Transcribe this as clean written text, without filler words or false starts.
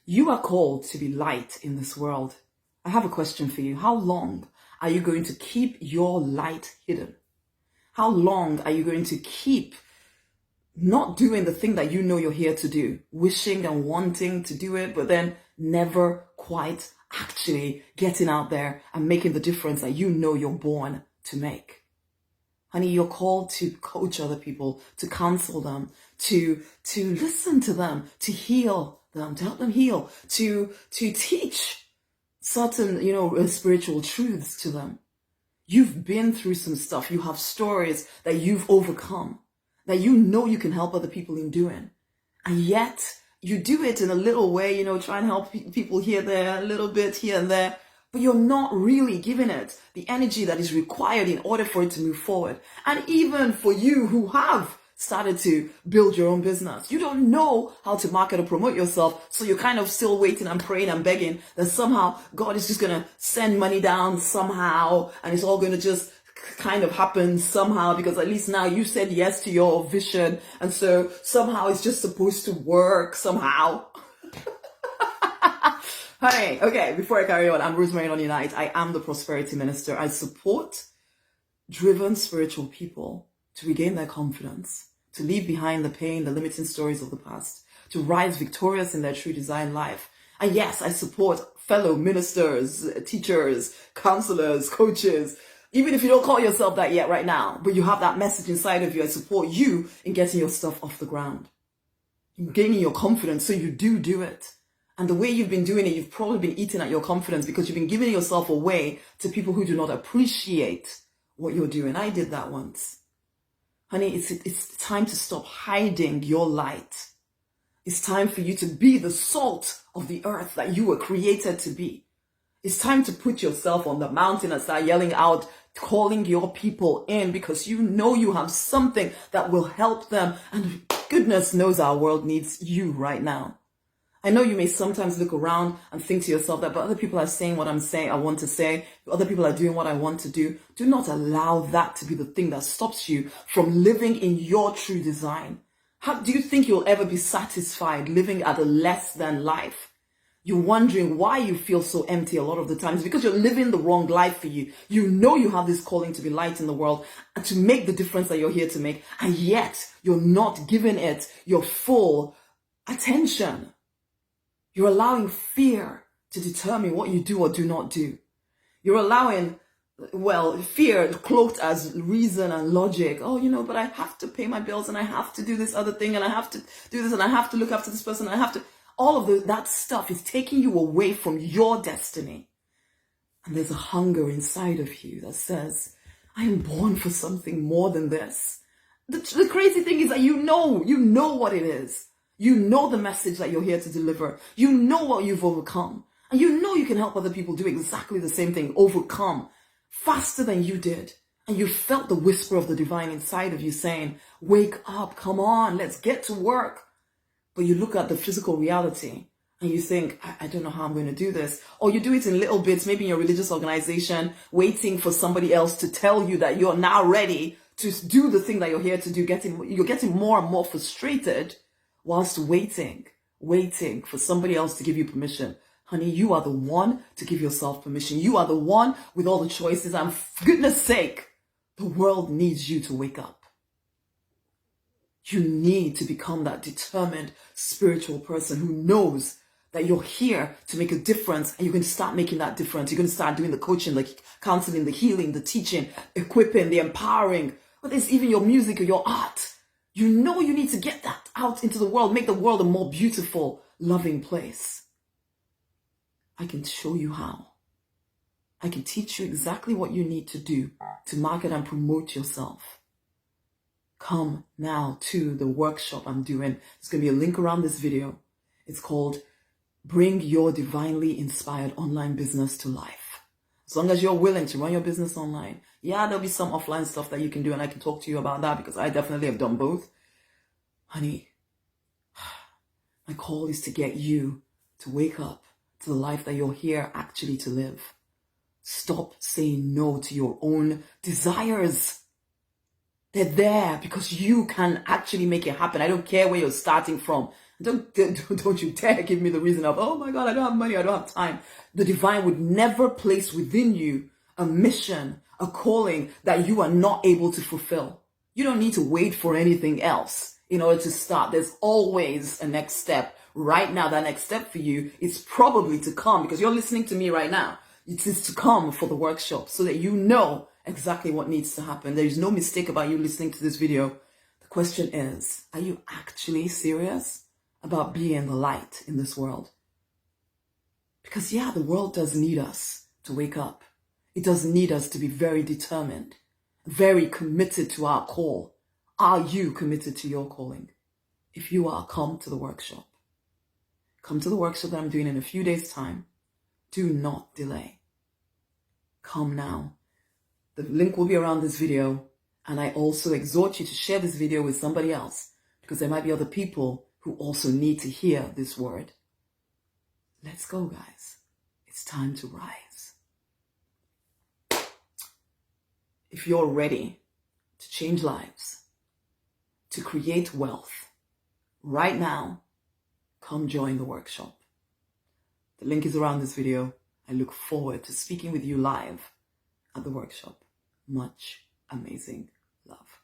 You are called to be light in this world. I have a question for you. How long are you going to keep your light hidden? How long are you going to keep not doing the thing that you know you're here to do, wishing and wanting to do it, but then never quite actually getting out there and making the difference that you know you're born to make? Honey, you're called to coach other people, to counsel them, to listen to them, to heal them, to help them heal, to teach certain, spiritual truths to them. You've been through some stuff. You have stories that you've overcome, that you know you can help other people in doing. And yet you do it in a little way, try and help people here, there, a little bit here and there, but you're not really giving it the energy that is required in order for it to move forward. And even for you who have started to build your own business, you don't know how to market or promote yourself, so you're kind of still waiting and praying and begging that somehow God is just going to send money down somehow, and it's all going to just kind of happen somehow, because at least now you said yes to your vision, and so somehow it's just supposed to work somehow. Honey, okay, before I carry on, I'm Rosemary, Nonny. I am the prosperity minister. I support driven spiritual people to regain their confidence, to leave behind the pain, the limiting stories of the past, to rise victorious in their true design life. And yes, I support fellow ministers, teachers, counselors, coaches. Even if you don't call yourself that yet right now, but you have that message inside of you, I support you in getting your stuff off the ground, in gaining your confidence so you do it. And the way you've been doing it, you've probably been eating at your confidence because you've been giving yourself away to people who do not appreciate what you're doing. I did that once. Honey, it's time to stop hiding your light. It's time for you to be the salt of the earth that you were created to be. It's time to put yourself on the mountain and start yelling out, calling your people in, because you know you have something that will help them. And goodness knows our world needs you right now. I know you may sometimes look around and think to yourself that, but other people are saying what I want to say. Other people are doing what I want to do. Do not allow that to be the thing that stops you from living in your true design. How do you think you'll ever be satisfied living at a less than life? You're wondering why you feel so empty a lot of the times, because you're living the wrong life for you. You know you have this calling to be light in the world and to make the difference that you're here to make, and yet you're not giving it your full attention. You're allowing fear to determine what you do or do not do. You're allowing, fear cloaked as reason and logic. Oh, but I have to pay my bills, and I have to do this other thing, and I have to do this, and I have to look after this person, and I have to... All of that stuff is taking you away from your destiny. And there's a hunger inside of you that says, I am born for something more than this. The crazy thing is that you know what it is. You know the message that you're here to deliver. You know what you've overcome. And you know you can help other people do exactly the same thing, overcome faster than you did. And you felt the whisper of the divine inside of you saying, wake up, come on, let's get to work. But you look at the physical reality and you think, I don't know how I'm going to do this. Or you do it in little bits, maybe in your religious organization, waiting for somebody else to tell you that you're now ready to do the thing that you're here to do. You're getting more and more frustrated whilst waiting for somebody else to give you permission. Honey, you are the one to give yourself permission. You are the one with all the choices. And for goodness sake, the world needs you to wake up. You need to become that determined spiritual person who knows that you're here to make a difference, and you're going to start making that difference. You're going to start doing the coaching, the counseling, the healing, the teaching, equipping, the empowering, whether it's even your music or your art. You know you need to get that out into the world, make the world a more beautiful, loving place. I can show you how. I can teach you exactly what you need to do to market and promote yourself. Come now to the workshop I'm doing. There's going to be a link around this video. It's called Bring Your Divinely Inspired Online Business to Life. As long as you're willing to run your business online. Yeah, there'll be some offline stuff that you can do, and I can talk to you about that because I definitely have done both. Honey, my call is to get you to wake up to the life that you're here actually to live. Stop saying no to your own desires. They're there because you can actually make it happen. I don't care where you're starting from. Don't you dare give me the reason of, oh my God, I don't have money, I don't have time. The divine would never place within you a mission, a calling that you are not able to fulfill. You don't need to wait for anything else in order to start. There's always a next step. Right now, that next step for you is probably to come, because you're listening to me right now. It is to come for the workshop so that you know exactly what needs to happen. There is no mistake about you listening to this video. The question is, are you actually serious about being the light in this world? Because yeah, the world does need us to wake up. It does need us to be very determined, very committed to our call. Are you committed to your calling? If you are, come to the workshop. Come to the workshop that I'm doing in a few days' time. Do not delay. Come now. The link will be around this video, and I also exhort you to share this video with somebody else, because there might be other people who also need to hear this word. Let's go, guys. It's time to rise. If you're ready to change lives, to create wealth, right now, come join the workshop. The link is around this video. I look forward to speaking with you live at the workshop. Much amazing love.